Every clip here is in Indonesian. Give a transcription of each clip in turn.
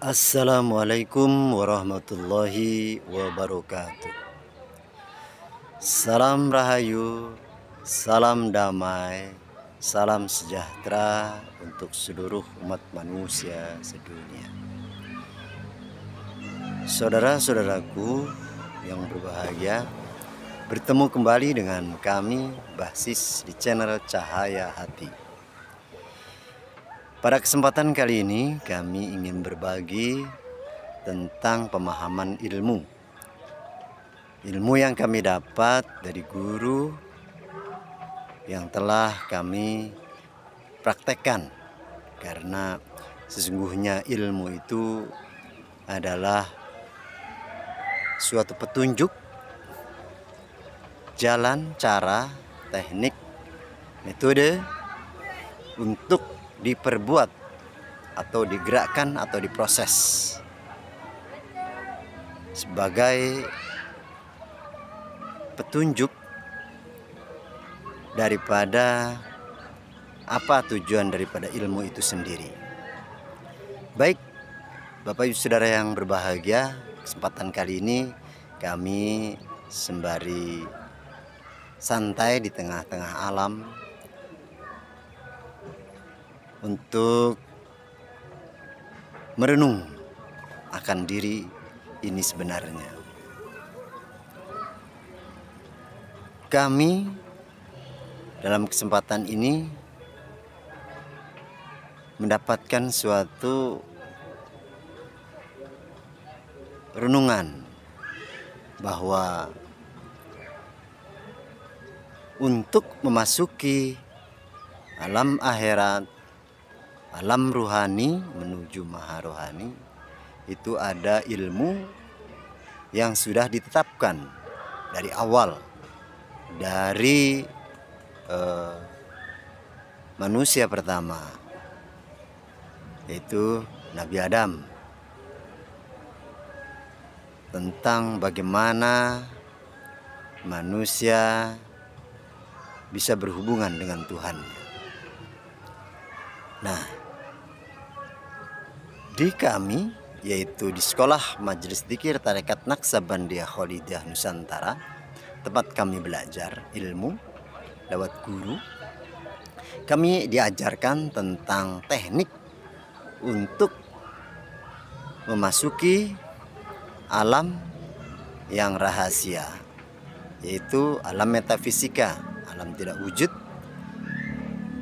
Assalamualaikum warahmatullahi wabarakatuh. Salam rahayu, salam damai, salam sejahtera untuk seluruh umat manusia sedunia. Saudara-saudaraku yang berbahagia, bertemu kembali dengan kami Basis di channel Cahaya Hati. Pada kesempatan kali ini kami ingin berbagi tentang pemahaman ilmu yang kami dapat dari guru yang telah kami praktekkan, karena sesungguhnya ilmu itu adalah suatu petunjuk, jalan, cara, teknik, metode untuk diperbuat atau digerakkan atau diproses sebagai petunjuk daripada apa tujuan daripada ilmu itu sendiri. Baik, Bapak Ibu Saudara yang berbahagia, kesempatan kali ini kami sembari santai di tengah-tengah alam untuk merenung akan diri ini sebenarnya. Kami dalam kesempatan ini mendapatkan suatu renungan bahwa untuk memasuki alam akhirat, alam ruhani menuju maha rohani, itu ada ilmu yang sudah ditetapkan dari awal dari manusia pertama, yaitu Nabi Adam, tentang bagaimana manusia bisa berhubungan dengan Tuhan. Nah, di kami, yaitu di Sekolah Majelis Dzikir Tarekat Naqsabandiyah Khalidiyah Nusantara, tempat kami belajar ilmu lewat guru, kami diajarkan tentang teknik untuk memasuki alam yang rahasia, yaitu alam metafisika, alam tidak wujud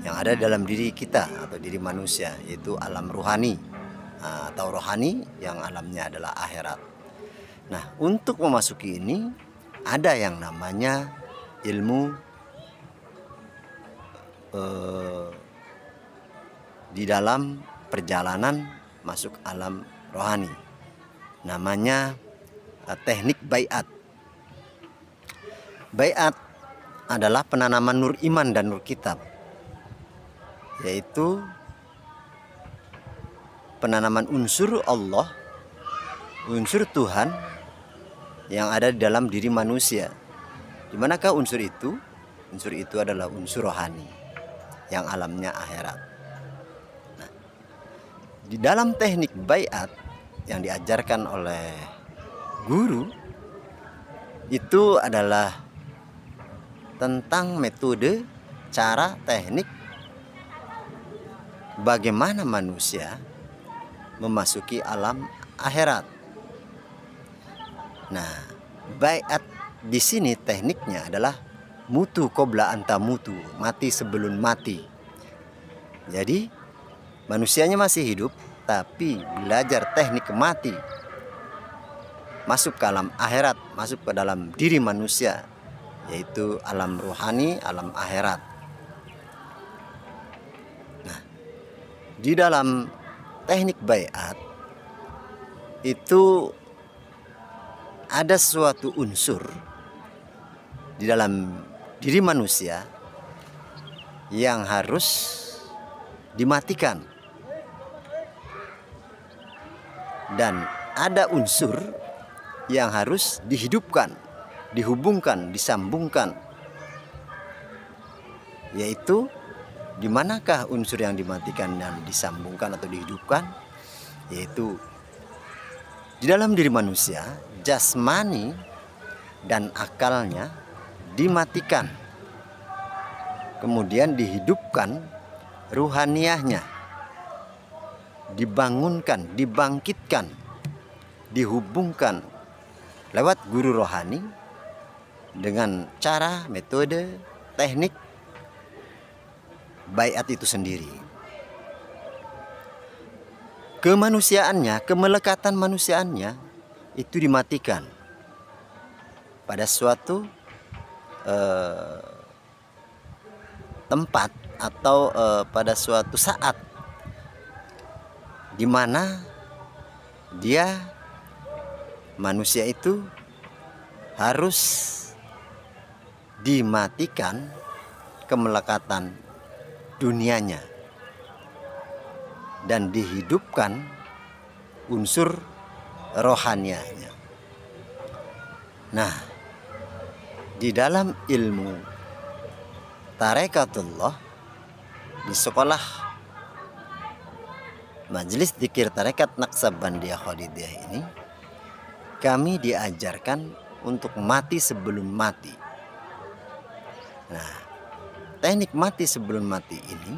yang ada dalam diri kita atau diri manusia, yaitu alam ruhani atau rohani yang alamnya adalah akhirat. Nah, untuk memasuki ini ada yang namanya ilmu di dalam perjalanan masuk alam rohani, namanya teknik baiat. Baiat adalah penanaman nur iman dan nur kitab, yaitu penanaman unsur Allah, unsur Tuhan yang ada di dalam diri manusia. Di manakah unsur itu? Unsur itu adalah unsur rohani yang alamnya akhirat. Nah, di dalam teknik baiat yang diajarkan oleh guru itu adalah tentang metode, cara, teknik bagaimana manusia memasuki alam akhirat. Nah, baiat di sini tekniknya adalah mutu qabla anta mutu, mati sebelum mati. Jadi manusianya masih hidup tapi belajar teknik mati, masuk ke alam akhirat, masuk ke dalam diri manusia, yaitu alam rohani, alam akhirat. Nah, di dalam teknik baiat itu ada suatu unsur di dalam diri manusia yang harus dimatikan, dan ada unsur yang harus dihidupkan, dihubungkan, disambungkan, yaitu di manakah unsur yang dimatikan dan disambungkan atau dihidupkan, yaitu Di dalam diri manusia, jasmani dan akalnya dimatikan, kemudian dihidupkan ruhaniyahnya, dibangunkan, dibangkitkan, dihubungkan lewat guru rohani dengan cara, metode, teknik baiat itu sendiri. Kemanusiaannya, kemelekatan manusiaannya itu dimatikan pada suatu tempat atau pada suatu saat di mana dia, manusia itu, harus dimatikan kemelekatan dunianya dan dihidupkan unsur rohanianya. Nah, di dalam ilmu tarekatullah, di sekolah Majelis Dzikir Tarekat Naqsabandiyah Khalidiyah ini, kami diajarkan untuk mati sebelum mati. Nah, teknik mati sebelum mati ini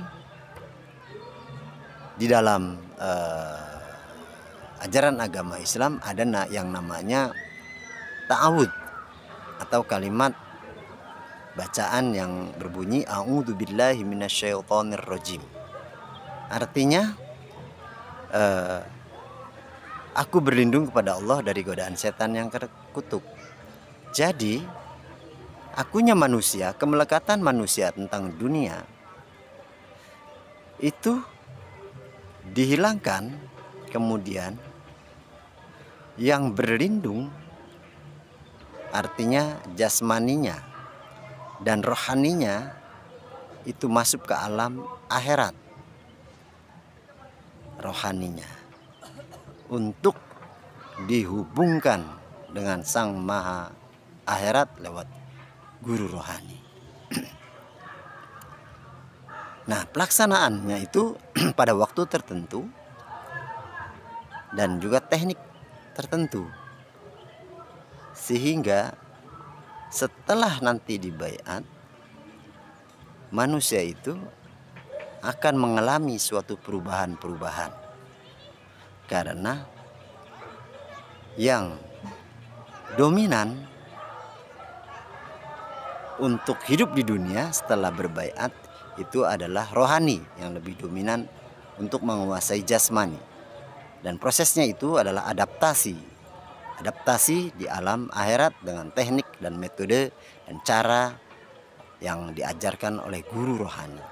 di dalam ajaran agama Islam ada yang namanya ta'awud atau kalimat bacaan yang berbunyi a'udzubillahi minasyaitonirrajim. Artinya aku berlindung kepada Allah dari godaan setan yang terkutuk. Jadi akunya manusia, kemelekatan manusia tentang dunia itu dihilangkan, kemudian yang berlindung artinya jasmaninya dan rohaninya itu masuk ke alam akhirat, rohaninya untuk dihubungkan dengan Sang Maha Akhirat lewat guru rohani. Nah, pelaksanaannya itu pada waktu tertentu dan juga teknik tertentu, sehingga setelah nanti dibaiat, manusia itu akan mengalami suatu perubahan-perubahan, karena yang dominan untuk hidup di dunia setelah berbaiat itu adalah rohani yang lebih dominan untuk menguasai jasmani. Dan prosesnya itu adalah adaptasi di alam akhirat dengan teknik dan metode dan cara yang diajarkan oleh guru rohani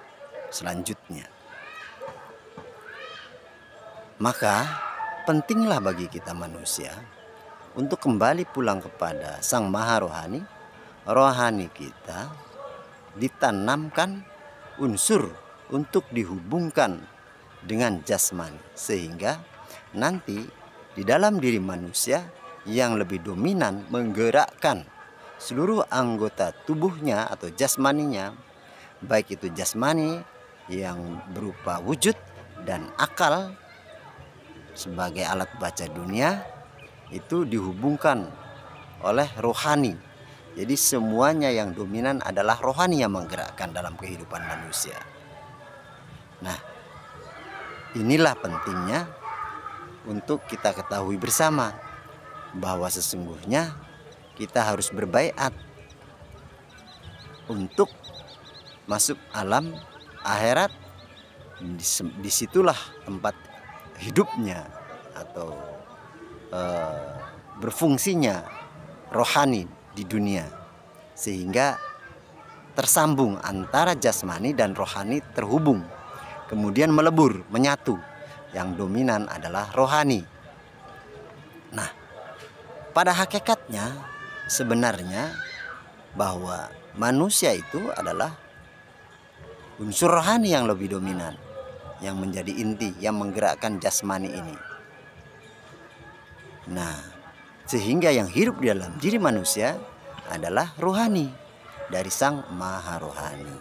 selanjutnya. Maka pentinglah bagi kita manusia untuk kembali pulang kepada Sang Maha Rohani. Rohani kita ditanamkan unsur untuk dihubungkan dengan jasmani, sehingga nanti di dalam diri manusia yang lebih dominan menggerakkan seluruh anggota tubuhnya atau jasmaninya, baik itu jasmani yang berupa wujud dan akal sebagai alat baca dunia, itu dihubungkan oleh rohani. Jadi semuanya yang dominan adalah rohani yang menggerakkan dalam kehidupan manusia. Nah, inilah pentingnya untuk kita ketahui bersama bahwa sesungguhnya kita harus berbaiat untuk masuk alam akhirat. Disitulah tempat hidupnya atau berfungsinya rohani di dunia, sehingga tersambung antara jasmani dan rohani, terhubung, kemudian melebur, menyatu. Yang dominan adalah rohani. Nah, pada hakikatnya sebenarnya bahwa manusia itu adalah unsur rohani yang lebih dominan, yang menjadi inti, yang menggerakkan jasmani ini. Nah, sehingga yang hidup di dalam diri manusia adalah rohani dari Sang Maha Rohani.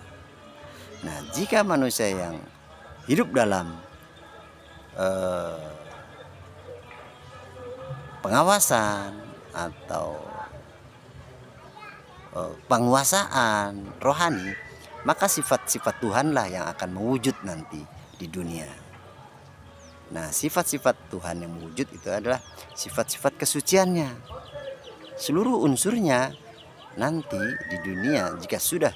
Nah, jika manusia yang hidup dalam pengawasan atau penguasaan rohani, maka sifat-sifat Tuhanlah yang akan mewujud nanti di dunia. Nah, sifat-sifat Tuhan yang mewujud itu adalah sifat-sifat kesuciannya. Seluruh unsurnya nanti di dunia jika sudah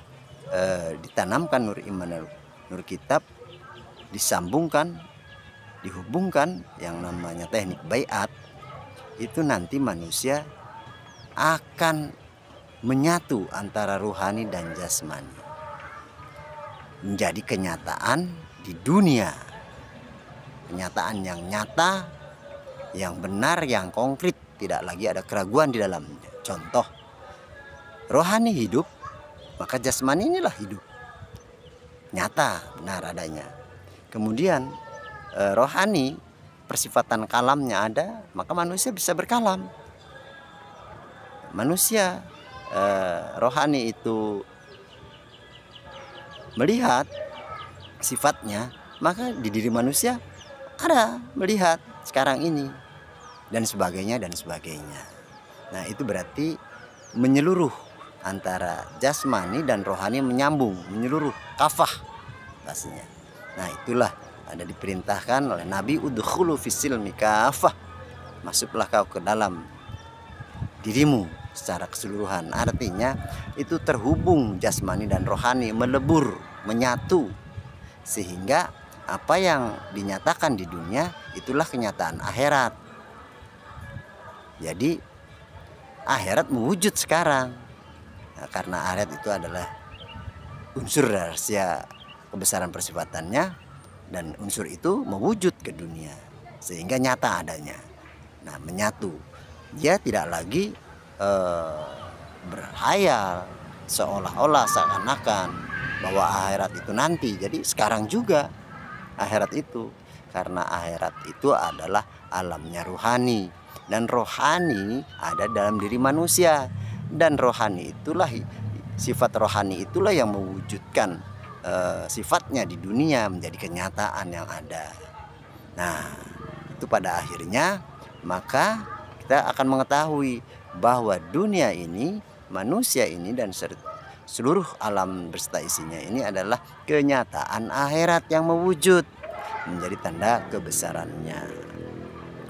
ditanamkan nur iman dan nur kitab, disambungkan, dihubungkan yang namanya teknik baiat, itu nanti manusia akan menyatu antara rohani dan jasmani, menjadi kenyataan di dunia, kenyataan yang nyata, yang benar, yang konkret, tidak lagi ada keraguan di dalamnya. Contoh, rohani hidup, maka jasmani inilah hidup, nyata, benar adanya. Kemudian rohani, persifatan kalamnya ada, maka manusia bisa berkalam. Manusia rohani itu melihat sifatnya, maka di diri manusia ada melihat sekarang ini, dan sebagainya dan sebagainya. Nah, itu berarti menyeluruh antara jasmani dan rohani, menyambung, menyeluruh, kafah pastinya. Nah, itulah ada diperintahkan oleh Nabi, udkhulu fis-silmi kafah, masuklah kau ke dalam dirimu secara keseluruhan. Artinya itu terhubung jasmani dan rohani, melebur, menyatu, sehingga apa yang dinyatakan di dunia itulah kenyataan akhirat. Jadi akhirat mewujud sekarang. Nah, karena akhirat itu adalah unsur rahasia kebesaran persifatannya, dan unsur itu mewujud ke dunia sehingga nyata adanya. Nah, menyatu, dia tidak lagi berhayal seolah-olah seakan-akan bahwa akhirat itu nanti. Jadi sekarang juga akhirat itu, karena akhirat itu adalah alamnya rohani, dan rohani ada dalam diri manusia, dan rohani itulah, sifat rohani itulah yang mewujudkan sifatnya di dunia menjadi kenyataan yang ada. Nah, itu pada akhirnya maka kita akan mengetahui bahwa dunia ini, manusia ini, dan seluruh alam berserta isinya ini adalah kenyataan akhirat yang mewujud menjadi tanda kebesarannya.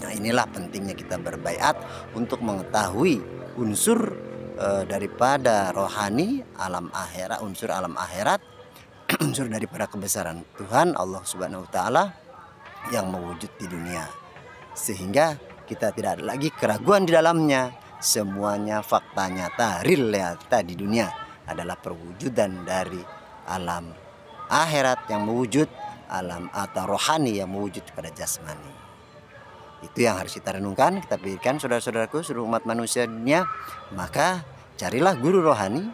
Nah, inilah pentingnya kita berbaiat untuk mengetahui unsur daripada rohani alam akhirat, unsur alam akhirat, unsur daripada kebesaran Tuhan Allah Subhanahu wa taala yang mewujud di dunia, sehingga kita tidak ada lagi keraguan di dalamnya. Semuanya fakta nyata, real nyata di dunia adalah perwujudan dari alam akhirat yang mewujud, alam atau rohani yang mewujud pada jasmani. Itu yang harus kita renungkan, kita pikirkan, saudara-saudaraku, seluruh umat manusia dunia. Maka carilah guru rohani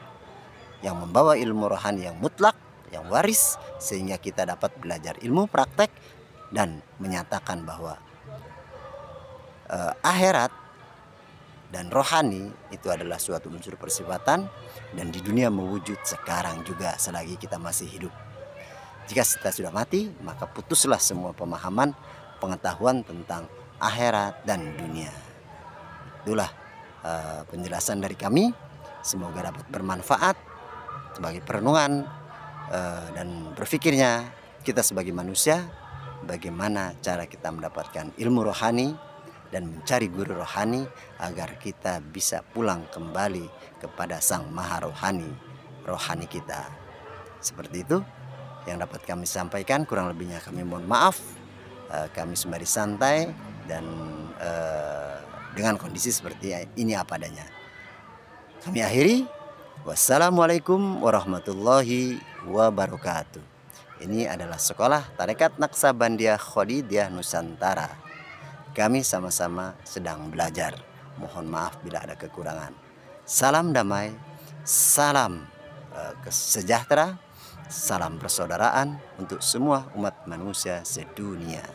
yang membawa ilmu rohani yang mutlak, yang waris, sehingga kita dapat belajar ilmu praktek dan menyatakan bahwa akhirat dan rohani itu adalah suatu unsur persifatan, dan di dunia mewujud sekarang juga selagi kita masih hidup. Jika kita sudah mati, maka putuslah semua pemahaman, pengetahuan tentang akhirat dan dunia. Itulah penjelasan dari kami. Semoga dapat bermanfaat sebagai perenungan dan berpikirnya kita sebagai manusia, bagaimana cara kita mendapatkan ilmu rohani dan mencari guru rohani agar kita bisa pulang kembali kepada Sang Maha Rohani, rohani kita. Seperti itu yang dapat kami sampaikan, kurang lebihnya kami mohon maaf. Kami sembari santai dan dengan kondisi seperti ini apa adanya. Kami akhiri, wassalamualaikum warahmatullahi wabarakatuh. Ini adalah Sekolah Tarekat Naksabandia Khodijah Nusantara. Kami sama-sama sedang belajar. Mohon maaf bila ada kekurangan. Salam damai, salam sejahtera, salam persaudaraan untuk semua umat manusia sedunia.